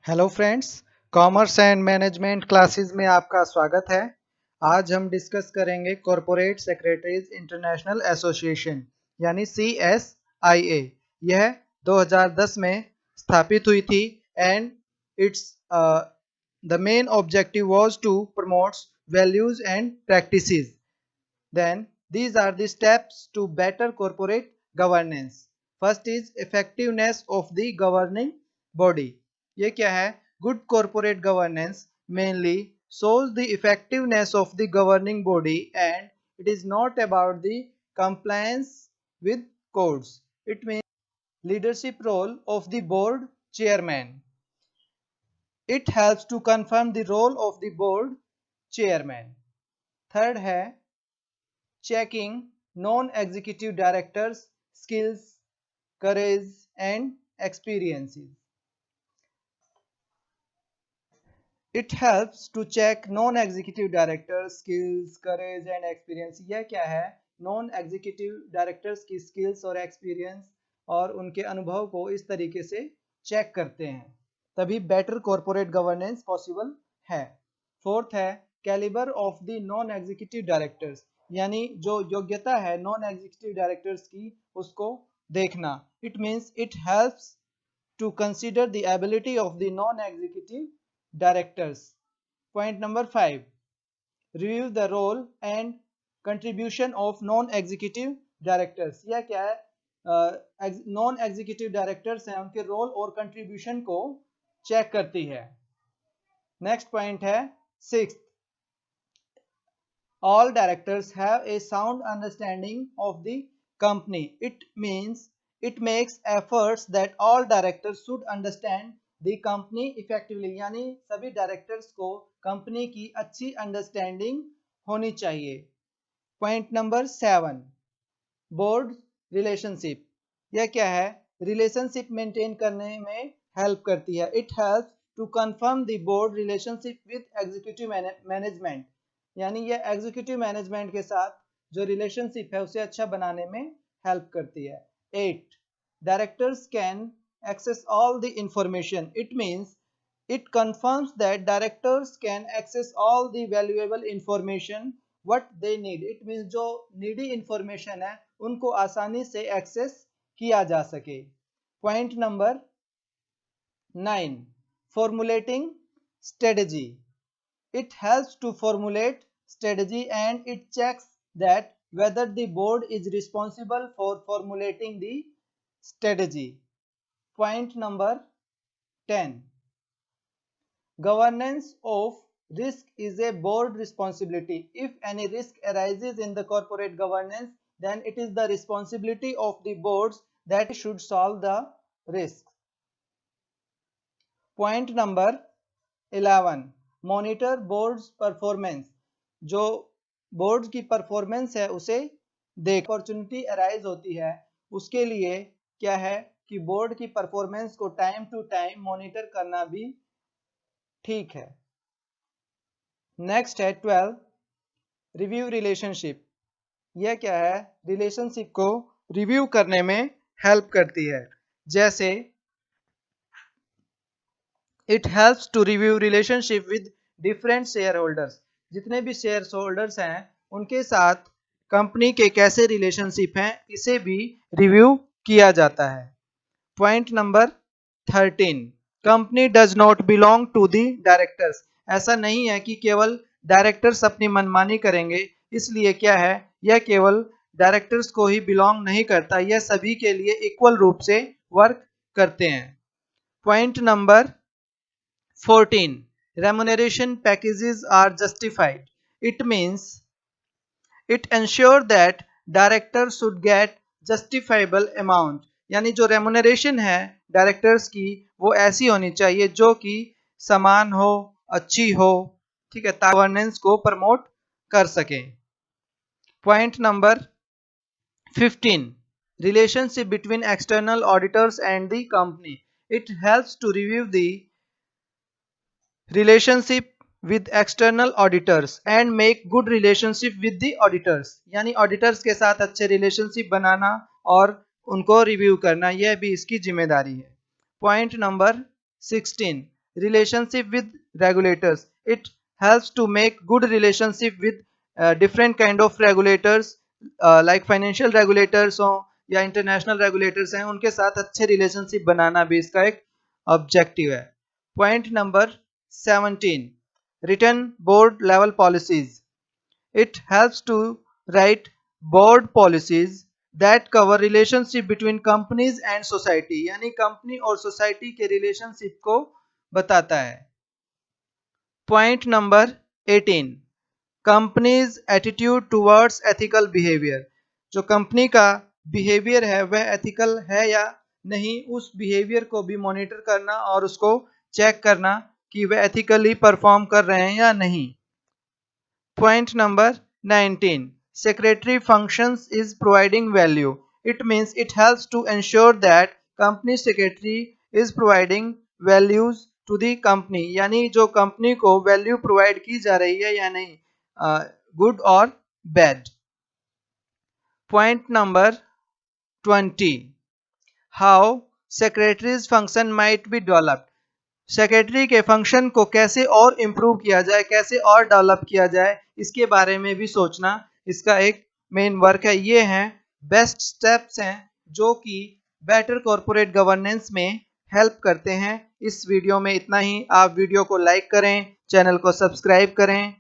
Hello friends, commerce and management classes में आपका स्वागत है। आज हम डिस्कस करेंगे कॉरपोरेट सेक्रेटरीज इंटरनेशनल एसोसिएशन यानी CSIA। यह 2010 में स्थापित हुई थी and it's the main objective was to promote values and practices. Then these are the steps to better corporate governance. First is effectiveness of the governing body. ये क्या है? Good corporate governance mainly shows the effectiveness of the governing body and it is not about the compliance with codes. It means leadership role of the board chairman. It helps to confirm the role of the board chairman. Third है checking non-executive directors' skills, courage, and experiences. It helps to check non-executive directors' skills, courage, and experience. यह क्या है? Non-executive directors की skills और experience और उनके अनुभव को इस तरीके से चेक करते हैं, तभी better corporate governance possible है। फोर्थ है calibre of the non executive directors, यानी जो योग्यता है नॉन एग्जीक्यूटिव डायरेक्टर्स की उसको देखना। It means it helps to consider the ability of the non executive directors. Point number 5, review the role and contribution of non executive directors. यह क्या है? नॉन एग्जीक्यूटिव डायरेक्टर्स हैं, उनके रोल और contribution को चेक करती है। नेक्स्ट पॉइंट है 6th, all directors have a sound understanding of the company. It means it makes efforts that all directors should understand the company effectively, यानी सभी directors को कंपनी की अच्छी अंडरस्टैंडिंग होनी चाहिए। Point number 7, board relationship. यह क्या है? रिलेशनशिप मेंटेन करने में हेल्प करती है। It helps to confirm the board relationship with executive management, यानी यह एग्जीक्यूटिव मैनेजमेंट के साथ जो रिलेशनशिप है उसे अच्छा बनाने में हेल्प करती है। 8, directors can access all the information. It means it confirms that directors can access all the valuable information what they need. It means जो नीडी इंफॉर्मेशन है उनको आसानी से एक्सेस किया जा सके। Point number 9, formulating strategy. It helps to formulate strategy and it checks that whether the board is responsible for formulating the strategy. Point number 10, governance of risk is a board responsibility. If any risk arises in the corporate governance, then it is the responsibility of the boards that should solve the risk. Point number 11, monitor boards performance. जो board की performance है उसे देख opportunity arise होती है, उसके लिए क्या है कि बोर्ड की परफॉर्मेंस को टाइम टू टाइम मॉनिटर करना भी ठीक है। नेक्स्ट है 12, रिव्यू रिलेशनशिप। यह क्या है? रिलेशनशिप को रिव्यू करने में हेल्प करती है। जैसे it helps to review relationship with different shareholders. जितने भी शेयर होल्डर्स हैं उनके साथ कंपनी के कैसे रिलेशनशिप हैं इसे भी रिव्यू किया जाता है। Point number 13, company does not belong to the directors. ऐसा नहीं है कि केवल डायरेक्टर्स अपनी मनमानी करेंगे, इसलिए क्या है, यह केवल डायरेक्टर्स को ही बिलोंग नहीं करता, यह सभी के लिए इक्वल रूप से वर्क करते हैं। Point number 14, remuneration packages are justified. It means it ensures that directors should get justifiable amount, यानी जो रेमुनरेशन है डायरेक्टर्स की वो ऐसी होनी चाहिए जो कि समान हो, अच्छी हो, ठीक है, गवर्नेंस को प्रमोट कर सके। Point number 15, relationship between external auditors and the company. It helps to review the relationship with external auditors and make good relationship with the auditors, यानी ऑडिटर्स के साथ अच्छे रिलेशनशिप बनाना और उनको रिव्यू करना, यह भी इसकी जिम्मेदारी है। Point number 16, relationship with regulators. It helps to make good relationship with different kind of regulators, like financial regulators हो या इंटरनेशनल रेगुलेटर्स हैं, उनके साथ अच्छे रिलेशनशिप बनाना भी इसका एक ऑब्जेक्टिव है. Point number 17, written board level policies. It helps to write board policies that cover relationship between companies and society. यानी कंपनी और सोसाइटी के रिलेशनशिप को बताता है. Point number 18, companies attitude towards ethical behaviour. जो कंपनी का behaviour है वह एथिकल है या नहीं, उस बिहेवियर को भी मॉनिटर करना और उसको चेक करना कि वह एथिकली परफॉर्म कर रहे हैं या नहीं. Point number 19. Secretary functions is providing value. It means it helps to ensure that company secretary is providing values to the company. यानी जो कंपनी को वैल्यू प्रोवाइड की जा रही है या नहीं, गुड और bad. Point number 20. How secretary's function might be developed. Secretary के फंक्शन को कैसे और इम्प्रूव किया जाए, कैसे और डेवलप किया जाए, इसके बारे में भी सोचना इसका एक मेन वर्क है. ये हैं बेस्ट स्टेप्स हैं जो कि बेटर कॉर्पोरेट गवर्नेंस में हेल्प करते हैं. इस वीडियो में इतना ही. आप वीडियो को लाइक करें, चैनल को सब्सक्राइब करें.